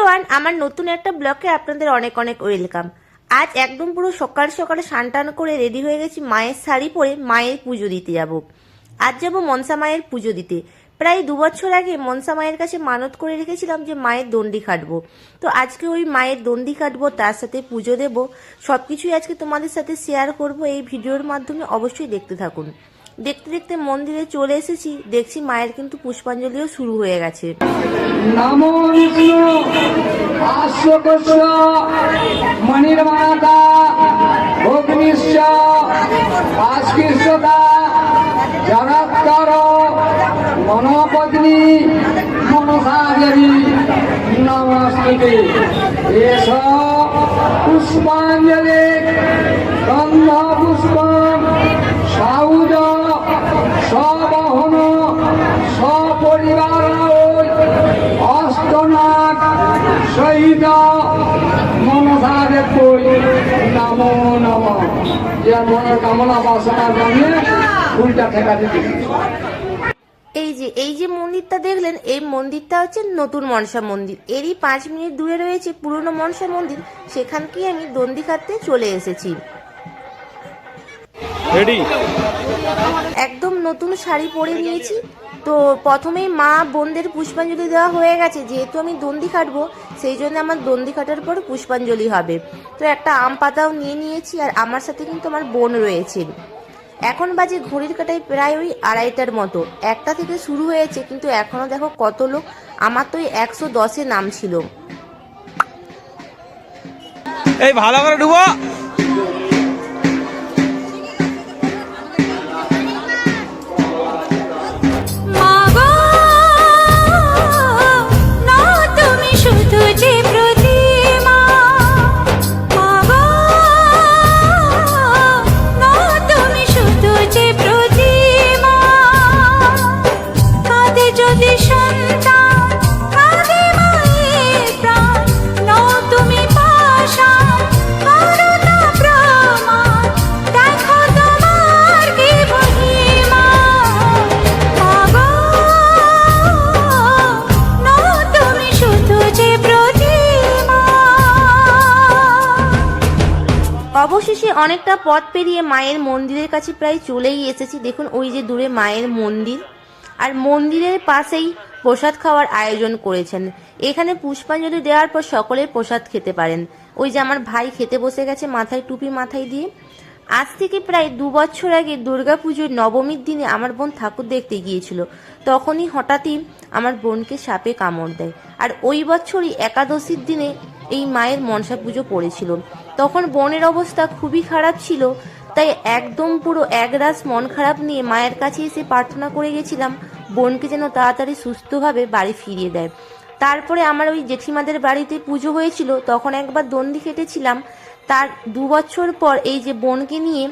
Everyone, আমার নতুন একটা ব্লগে আপনাদের অনেক অনেক ওয়েলকাম। আজ একদম পুরো সকাল সকালে স্নান করে রেডি হয়ে গেছি, মায়ের শাড়ি পরে মায়ের পুজো দিতে যাব। আজ যাব মনসা মায়ের পুজো দিতে। প্রায় 2 বছর আগে মনসা মায়ের কাছে মানত করে রেখেছিলাম যে মায়ের দণ্ডি কাটবো। তো আজকে ওই মায়ের দণ্ডি কাটবো, তার সাথে পুজো দেব, সবকিছুই আজকে তোমাদের সাথে শেয়ার করব। এই ভিডিওর মাধ্যমে অবশ্যই দেখতে থাকুন। দেখতে দেখতে মন্দিরে চলে এসেছি, দেখছি মায়ের কিন্তু পুষ্পাঞ্জলিও শুরু হয়ে গেছে। নমো বিষ্ণু আশ্বকস্য মণির্মাতা অগ্নিশ্চ আস্কির্ষতা জগৎকর মনোপত্নী মনসাদেবী নমস্তুতে। এষ পুষ্পাঞ্জলি গন্ধ পুষ্প সাউজ সবহন সপরিবার অষ্টনাগ সহিত মনসাদেব নমো নম। যে মনের কামনা বাসনা জানিয়ে ফুলটা ঠেকা দিতে। এই যে মন্দিরটা দেখলেন, এই মন্দিরটা হচ্ছে নতুন মনসা মন্দির। এরই 5 মিনিট দূরে রয়েছে পুরনো মনসা মন্দির, সেখানকে আমি দণ্ডি কাটতে চলে এসেছি। একদম নতুন শাড়ি পরে নিয়েছি। তো প্রথমেই মা বোনদের পুষ্পাঞ্জলি দেওয়া হয়ে গেছে, যেহেতু আমি দণ্ডি কাটবো সেই জন্য আমার দণ্ডি কাটার পর পুষ্পাঞ্জলি হবে। তো একটা আম পাতাও নিয়ে নিয়েছি, আর আমার সাথে কিন্তু আমার বোন রয়েছে। এখন বাজে ঘড়ির কাটায় প্রায় ওই 2:30টার মতো। 1টা থেকে শুরু হয়েছে, কিন্তু এখনো দেখো কত লোক। আমার তো 110-এ নাম ছিল। এই ভালো করে ডুবো। অবশেষে অনেকটা পথ পেরিয়ে মায়ের মন্দিরের কাছে প্রায় চলেই এসেছি। দেখুন ওই যে দূরে মায়ের মন্দির, আর মন্দিরের পাশেই প্রসাদ খাওয়ার আয়োজন করেছেন। এখানে পুষ্পাঞ্জলি দেওয়ার পর সকলে প্রসাদ খেতে পারেন। ওই যে আমার ভাই খেতে বসে গেছে, মাথায় টুপি মাথায় দিয়ে। আজ থেকে প্রায় 2 বছর আগে দুর্গাপুজোর নবমীর দিনে আমার বোন ঠাকুর দেখতে গিয়েছিল। তখনই হঠাৎই আমার বোনকে সাপে কামড় দেয়, আর ওই বছরই একাদশীর দিনে এই মায়ের মনসা পুজো পড়েছিল। তখন বোনের অবস্থা খুবই খারাপ ছিল, তাই একদম পুরো একরাশ মন খারাপ নিয়ে মায়ের কাছে এসে প্রার্থনা করে গেছিলাম বোনকে যেন তাড়াতাড়ি সুস্থভাবে বাড়ি ফিরিয়ে দেয়। তারপরে আমার ওই জেঠিমাদের বাড়িতে পুজো হয়েছিল, তখন একবার দণ্ডি কেটেছিলাম। তার 2 বছর পর এই যে বোনকে নিয়ে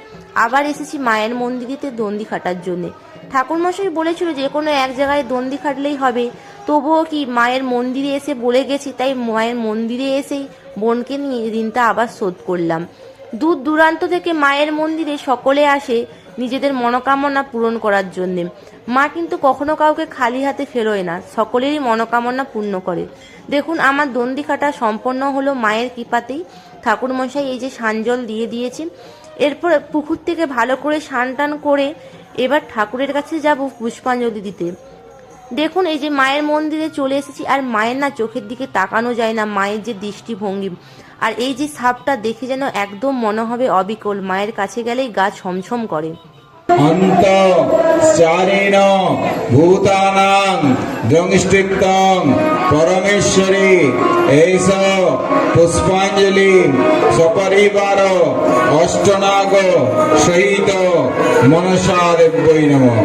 আবার এসেছি মায়ের মন্দিরেতে দণ্ডি কাটার জন্যে। ঠাকুরমশাই বলেছিল যে কোনো এক জায়গায় দণ্ডি কাটলেই হবে, তবুও কি মায়ের মন্দিরে এসে বলে গেছি, তাই মায়ের মন্দিরে এসেই বোনকে নিয়ে ঋণটা আবার শোধ করলাম। দূর দূরান্ত থেকে মায়ের মন্দিরে সকলে আসে নিজেদের মনোকামনা পূরণ করার জন্যে। মা কিন্তু কখনো কাউকে খালি হাতে ফেরোয় না, সকলেরই মনোকামনা পূর্ণ করে। দেখুন আমার দণ্ডি কাটা সম্পন্ন হলো মায়ের কৃপাতেই। ঠাকুরমশাই এই যে সানজল দিয়ে দিয়েছেন। এরপর পুকুর থেকে ভালো করে স্নান টান করে এবার ঠাকুরের কাছে যাব পুষ্পাঞ্জলি দিতে। দেখুন এই যে মায়ের মন্দিরে চলে এসেছি, আর মায়ের না চোখের দিকে তাকানো যায় না, মায়ের যে দৃষ্টিভঙ্গি। আর এই যে সাপটা দেখে যেন একদম মনে হবে অবিকল, মায়ের কাছে গেলেই গা ছমছম করে। অন্ত চারেণ ভূতানাং জংষ্টিক্তং পরমেশ্বরী এইস পুষ্পাঞ্জলি সপরিবার অষ্টনাগ সহিত মনসা দেব্যই নমঃ।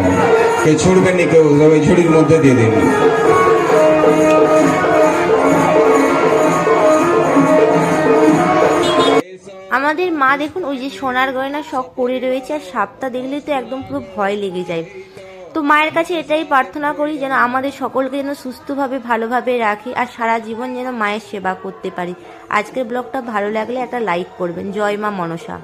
কে ছুড়বেন নি কেউ, সবাই ঝুড়ির মধ্যে দিয়ে দিন। আমাদের মা দেখুন ওই যে সোনার গয়না সব পরে রয়েছে, আর সাপটা দেখলে তো একদম পুরো ভয় লেগে যায়। তো মায়ের কাছে এটাই প্রার্থনা করি যেন আমাদের সকলকে যেন সুস্থভাবে ভালোভাবে রাখে, আর সারা জীবন যেন মায়ের সেবা করতে পারি। আজকের ব্লগটা ভালো লাগলে একটা লাইক করবেন। জয় মা মনসা।